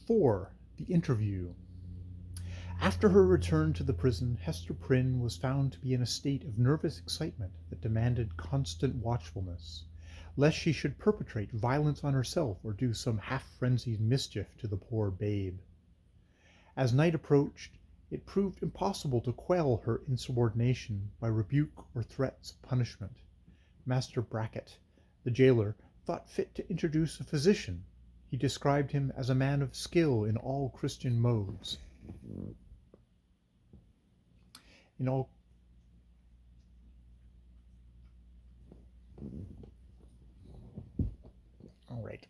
4. The Interview. After her return to the prison, Hester Prynne was found to be in a state of nervous excitement that demanded constant watchfulness, lest she should perpetrate violence on herself or do some half-frenzied mischief to the poor babe. As night approached, it proved impossible to quell her insubordination by rebuke or threats of punishment. Master Brackett, the jailer, thought fit to introduce a physician. He described him as a man of skill in all Christian modes. In all right.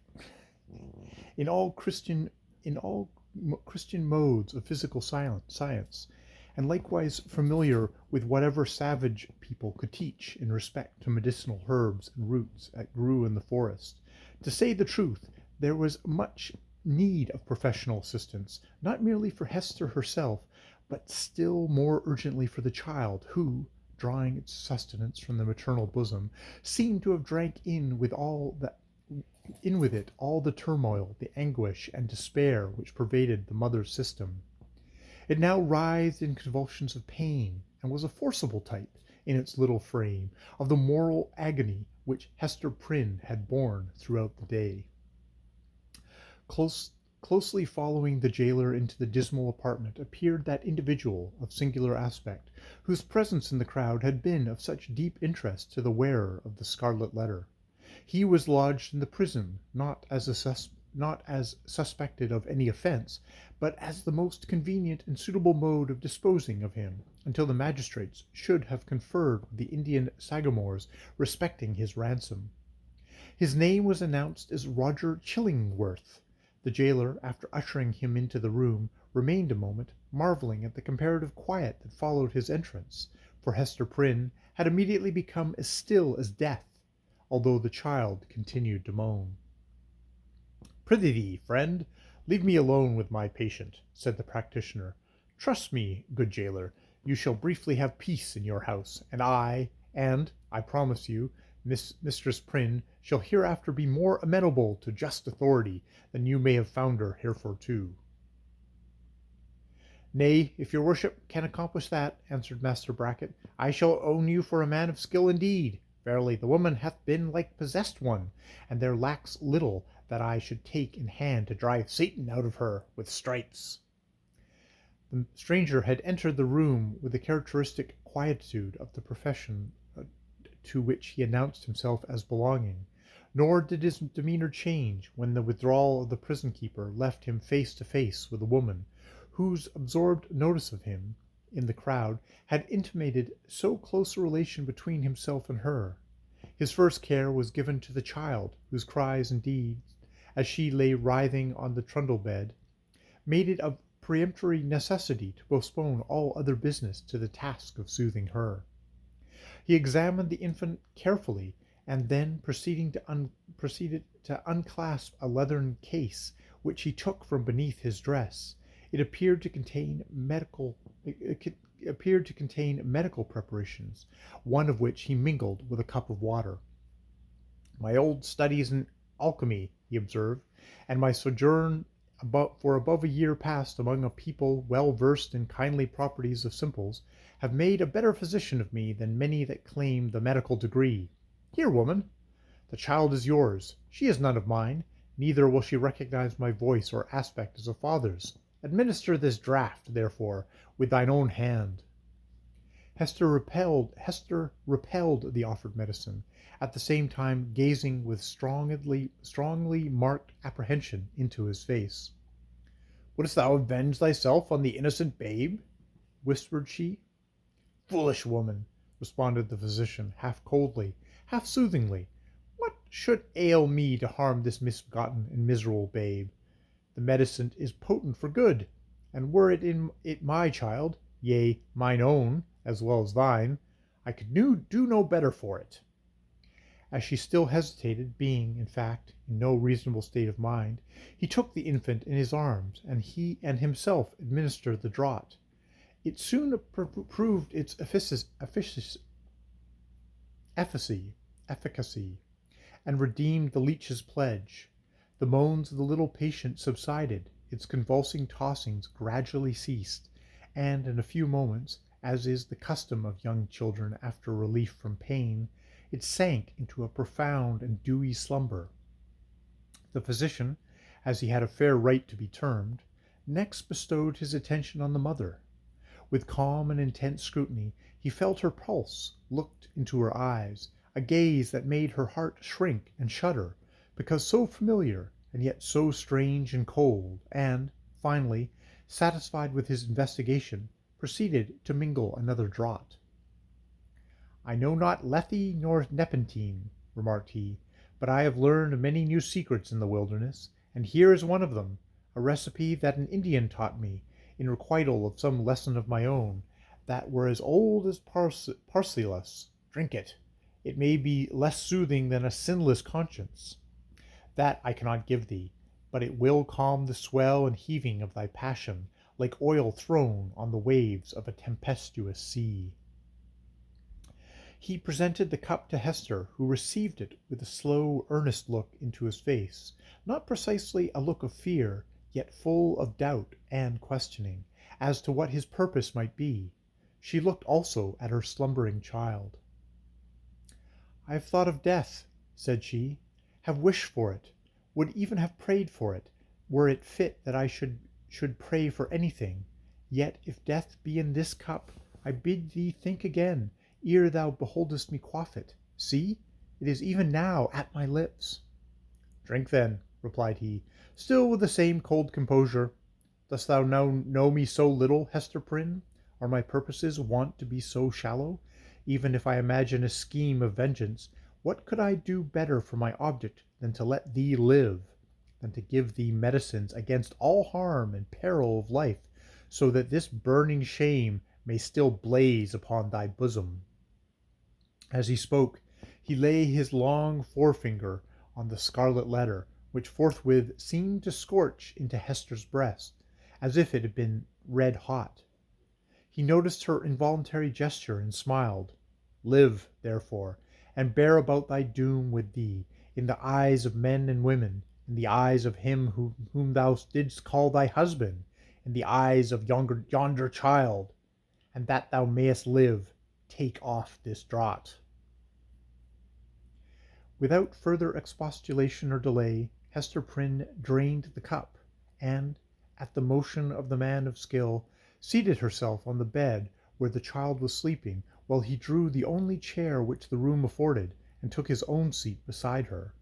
In all Christian modes of physical science, and likewise familiar with whatever savage people could teach in respect to medicinal herbs and roots that grew in the forest. To say the truth, there was much need of professional assistance, not merely for Hester herself, but still more urgently for the child, who, drawing its sustenance from the maternal bosom, seemed to have drank in with it all the turmoil, the anguish, and despair which pervaded the mother's system. It now writhed in convulsions of pain, and was a forcible type, in its little frame, of the moral agony which Hester Prynne had borne throughout the day. Closely following the jailer into the dismal apartment appeared that individual of singular aspect, whose presence in the crowd had been of such deep interest to the wearer of the scarlet letter. He was lodged in the prison, not as suspected of any offence, but as the most convenient and suitable mode of disposing of him, until the magistrates should have conferred with the Indian sagamores respecting his ransom. His name was announced as Roger Chillingworth. The jailer, after ushering him into the room, remained a moment, marvelling at the comparative quiet that followed his entrance, for Hester Prynne had immediately become as still as death, although the child continued to moan. "Prithee, friend, leave me alone with my patient," said the practitioner. "Trust me, good jailer, you shall briefly have peace in your house, and I promise you, Mistress Prynne shall hereafter be more amenable to just authority than you may have found her heretofore." "Nay, if your worship can accomplish that," answered Master Brackett, "I shall own you for a man of skill indeed. Verily, the woman hath been like possessed one, and there lacks little that I should take in hand to drive Satan out of her with stripes." The stranger had entered the room with the characteristic quietude of the profession to which he announced himself as belonging, nor did his demeanour change when the withdrawal of the prison keeper left him face to face with a woman, whose absorbed notice of him, in the crowd, had intimated so close a relation between himself and her. His first care was given to the child, whose cries indeed, as she lay writhing on the trundle bed, made it of peremptory necessity to postpone all other business to the task of soothing her. He examined the infant carefully, and then proceeded to unclasp a leathern case which he took from beneath his dress. It appeared to contain medical preparations, one of which he mingled with a cup of water. "My old studies in alchemy," he observed, "and my sojourn for above a year past among a people well versed in kindly properties of simples, have made a better physician of me than many that claim the medical degree. Here, woman, the child is yours. She is none of mine, neither will she recognize my voice or aspect as a father's. Administer this draught, therefore, with thine own hand." Hester repelled the offered medicine, at the same time gazing with strongly marked apprehension into his face. "Wouldst thou avenge thyself on the innocent babe?" whispered she. "Foolish woman," responded the physician, half coldly, half soothingly, "what should ail me to harm this misbegotten and miserable babe? The medicine is potent for good, and were it my child, yea, mine own, as well as thine, I could do no better for it." As she still hesitated, being, in fact, in no reasonable state of mind, he took the infant in his arms, and himself administered the draught. It soon proved its efficacy, and redeemed the leech's pledge. The moans of the little patient subsided, its convulsing tossings gradually ceased, and in a few moments, as is the custom of young children after relief from pain, it sank into a profound and dewy slumber. The physician, as he had a fair right to be termed, next bestowed his attention on the mother. With calm and intense scrutiny he felt her pulse, looked into her eyes, a gaze that made her heart shrink and shudder, because so familiar and yet so strange and cold, and, finally, satisfied with his investigation, proceeded to mingle another draught. "I know not Lethe nor Nepentine," remarked he, "but I have learned many new secrets in the wilderness, and here is one of them, a recipe that an Indian taught me, in requital of some lesson of my own, that were as old as Paracelsus. Drink it. It may be less soothing than a sinless conscience. That I cannot give thee, but it will calm the swell and heaving of thy passion, like oil thrown on the waves of a tempestuous sea." He presented the cup to Hester, who received it with a slow, earnest look into his face, not precisely a look of fear, yet full of doubt and questioning, as to what his purpose might be. She looked also at her slumbering child. "I have thought of death," said she, "have wished for it, would even have prayed for it, were it fit that I should pray for anything. Yet if death be in this cup, I bid thee think again, ere thou beholdest me quaff it. See, it is even now at my lips." "Drink then," replied he, still with the same cold composure. "Dost thou now know me so little, Hester Prynne? Are my purposes wont to be so shallow? Even if I imagine a scheme of vengeance, what could I do better for my object than to let thee live, than to give thee medicines against all harm and peril of life, so that this burning shame may still blaze upon thy bosom?" As he spoke, he lay his long forefinger on the scarlet letter, which forthwith seemed to scorch into Hester's breast, as if it had been red hot. He noticed her involuntary gesture and smiled. "Live, therefore, and bear about thy doom with thee, in the eyes of men and women, in the eyes of him whom thou didst call thy husband, in the eyes of yonder child, and that thou mayest live, take off this draught." Without further expostulation or delay, Hester Prynne drained the cup, and, at the motion of the man of skill, seated herself on the bed where the child was sleeping, while he drew the only chair which the room afforded, and took his own seat beside her.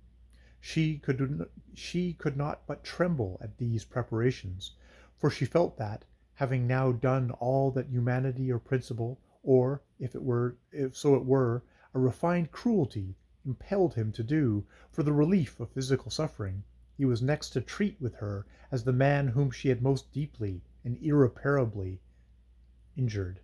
She could not but tremble at these preparations, for she felt that, having now done all that humanity or principle, or, if so it were, a refined cruelty impelled him to do for the relief of physical suffering, he was next to treat with her as the man whom she had most deeply and irreparably injured.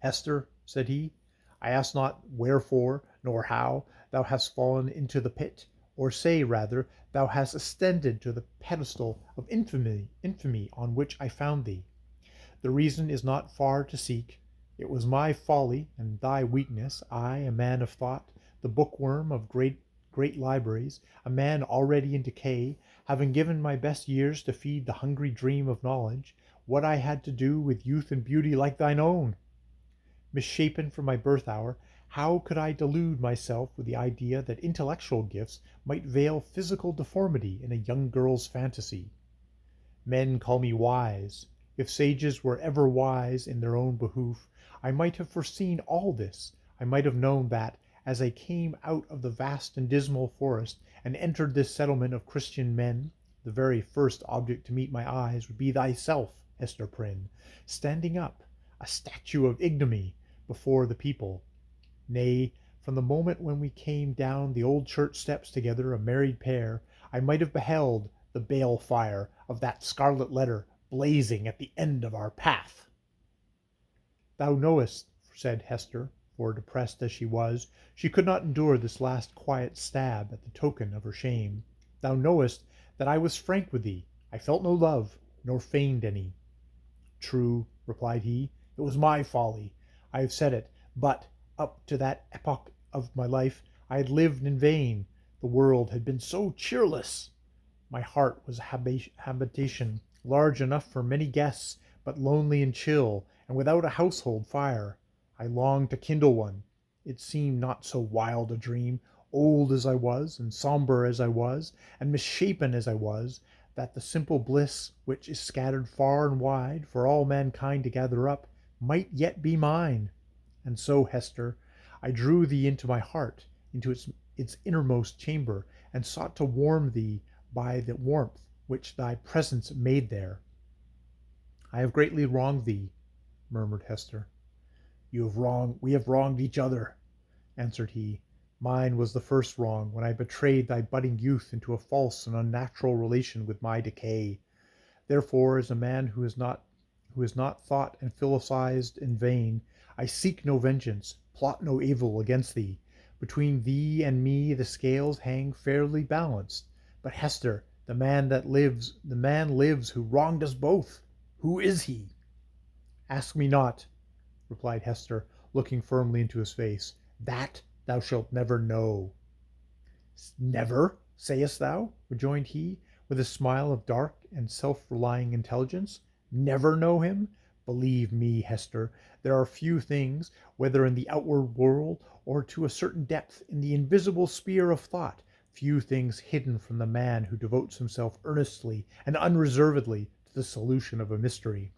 "Hester," said he, "I ask not wherefore nor how thou hast fallen into the pit, or say, rather, thou hast ascended to the pedestal of infamy on which I found thee. The reason is not far to seek. It was my folly and thy weakness, I, a man of thought, the bookworm of great libraries, a man already in decay, having given my best years to feed the hungry dream of knowledge, what I had to do with youth and beauty like thine own. Misshapen from my birth hour, how could I delude myself with the idea that intellectual gifts might veil physical deformity in a young girl's fantasy? Men call me wise. If sages were ever wise in their own behoof, I might have foreseen all this. I might have known that, as I came out of the vast and dismal forest, and entered this settlement of Christian men, the very first object to meet my eyes would be thyself, Hester Prynne, standing up, a statue of ignominy, before the people. Nay, from the moment when we came down the old church steps together, a married pair, I might have beheld the bale fire of that scarlet letter blazing at the end of our path." "Thou knowest," said Hester, for depressed as she was, she could not endure this last quiet stab at the token of her shame. "Thou knowest that I was frank with thee. I felt no love, nor feigned any." "True," replied he, "it was my folly. I have said it, but, up to that epoch of my life, I had lived in vain. The world had been so cheerless. My heart was a habitation large enough for many guests, but lonely and chill, and without a household fire. I longed to kindle one. It seemed not so wild a dream, old as I was, and sombre as I was, and misshapen as I was, that the simple bliss which is scattered far and wide for all mankind to gather up might yet be mine. And so, Hester, I drew thee into my heart, into its innermost chamber, and sought to warm thee by the warmth which thy presence made there. I have greatly wronged thee, murmured Hester. We have wronged each other, answered he. Mine was the first wrong, when I betrayed thy budding youth into a false and unnatural relation with my decay. Therefore, as a man who has not thought and philosophized in vain, I seek no vengeance, plot no evil against thee. Between thee and me the scales hang fairly balanced. But Hester, the man lives who wronged us both. Who is he? Ask me not, replied Hester, looking firmly into his face. That thou shalt never know. Never, sayest thou? Rejoined he, with a smile of dark and self-relying intelligence. Never know him? Believe me, Hester, there are few things, whether in the outward world or to a certain depth in the invisible sphere of thought, few things hidden from the man who devotes himself earnestly and unreservedly to the solution of a mystery.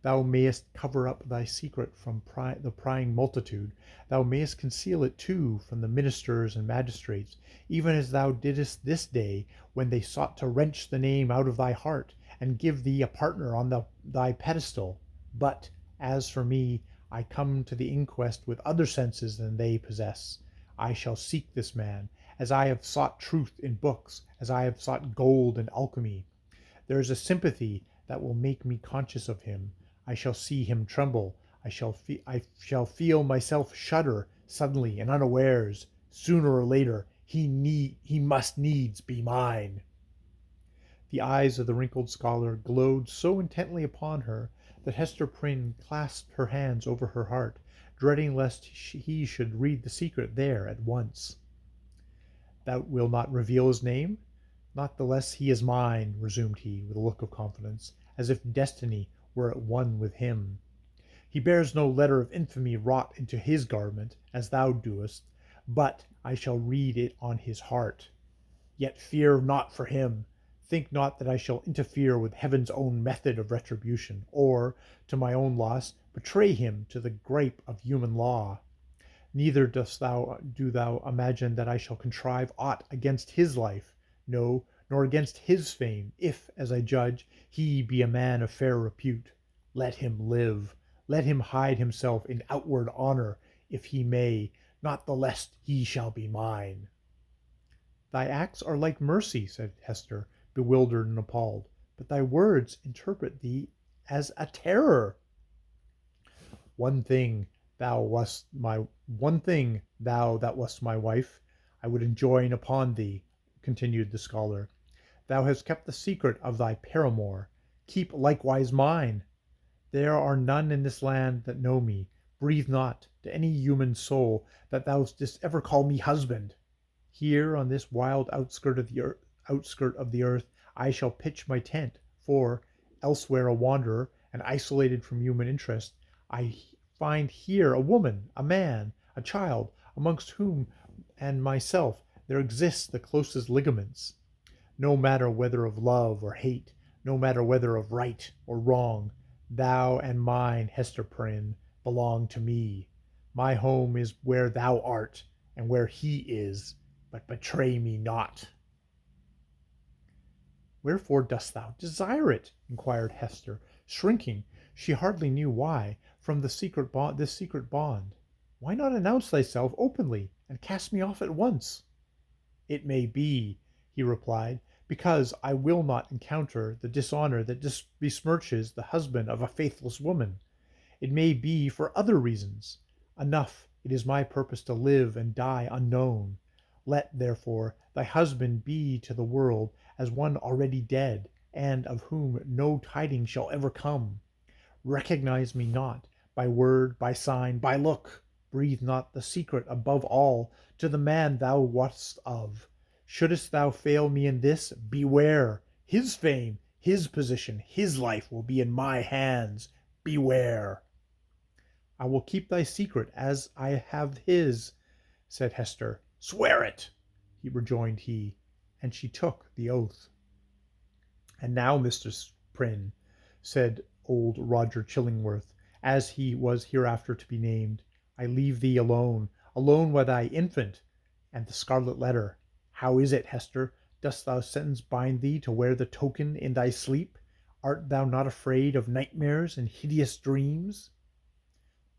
Thou mayest cover up thy secret from the prying multitude. Thou mayest conceal it too from the ministers and magistrates, even as thou didst this day, when they sought to wrench the name out of thy heart, and give thee a partner on thy pedestal. But, as for me, I come to the inquest with other senses than they possess. I shall seek this man, as I have sought truth in books, as I have sought gold in alchemy. There is a sympathy that will make me conscious of him. I shall see him tremble. I shall feel myself shudder suddenly and unawares. Sooner or later, he must needs be mine. The eyes of the wrinkled scholar glowed so intently upon her that Hester Prynne clasped her hands over her heart, dreading lest he should read the secret there at once. Thou wilt not reveal his name? Not the less he is mine, resumed he, with a look of confidence, as if destiny were at one with him. He bears no letter of infamy wrought into his garment, as thou doest, but I shall read it on his heart. Yet fear not for him. Think not that I shall interfere with heaven's own method of retribution, or, to my own loss, betray him to the gripe of human law. Neither do thou imagine that I shall contrive aught against his life, no, nor against his fame, if, as I judge, he be a man of fair repute. Let him live. Let him hide himself in outward honor, if he may, not the less he shall be mine. Thy acts are like mercy, said Hester, bewildered and appalled, but thy words interpret thee as a terror. One thing thou that wast my wife, I would enjoin upon thee, continued the scholar. Thou hast kept the secret of thy paramour. Keep likewise mine. There are none in this land that know me. Breathe not to any human soul that thou didst ever call me husband. Here on this wild outskirt of the earth I shall pitch my tent, for, elsewhere a wanderer and isolated from human interest, I find here a woman, a man, a child, amongst whom and myself there exists the closest ligaments. No matter whether of love or hate, no matter whether of right or wrong, thou and mine, Hester Prynne, belong to me. My home is where thou art, and where he is, but betray me not. Wherefore dost thou desire it? Inquired Hester, shrinking, she hardly knew why, from this secret bond. Why not announce thyself openly, and cast me off at once? It may be, he replied, because I will not encounter the dishonor that besmirches the husband of a faithless woman. It may be for other reasons. Enough, it is my purpose to live and die unknown. Let, therefore, thy husband be to the world as one already dead, and of whom no tidings shall ever come. Recognize me not, by word, by sign, by look. Breathe not the secret above all to the man thou wast of. Shouldst thou fail me in this, beware! His fame, his position, his life will be in my hands. Beware!" "I will keep thy secret as I have his," said Hester. "Swear it," rejoined he, and she took the oath. "And now, Mistress Prynne," said old Roger Chillingworth, as he was hereafter to be named, "I leave thee alone, alone with thy infant and the scarlet letter. How is it, Hester? Dost thou sentence bind thee to wear the token in thy sleep? Art thou not afraid of nightmares and hideous dreams?"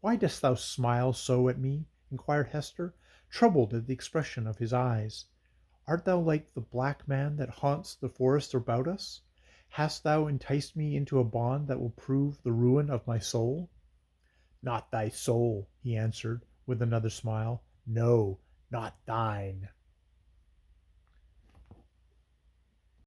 "Why dost thou smile so at me?" inquired Hester, troubled at the expression of his eyes. "Art thou like the black man that haunts the forest about us? Hast thou enticed me into a bond that will prove the ruin of my soul?" "Not thy soul," he answered, with another smile. "No, not thine."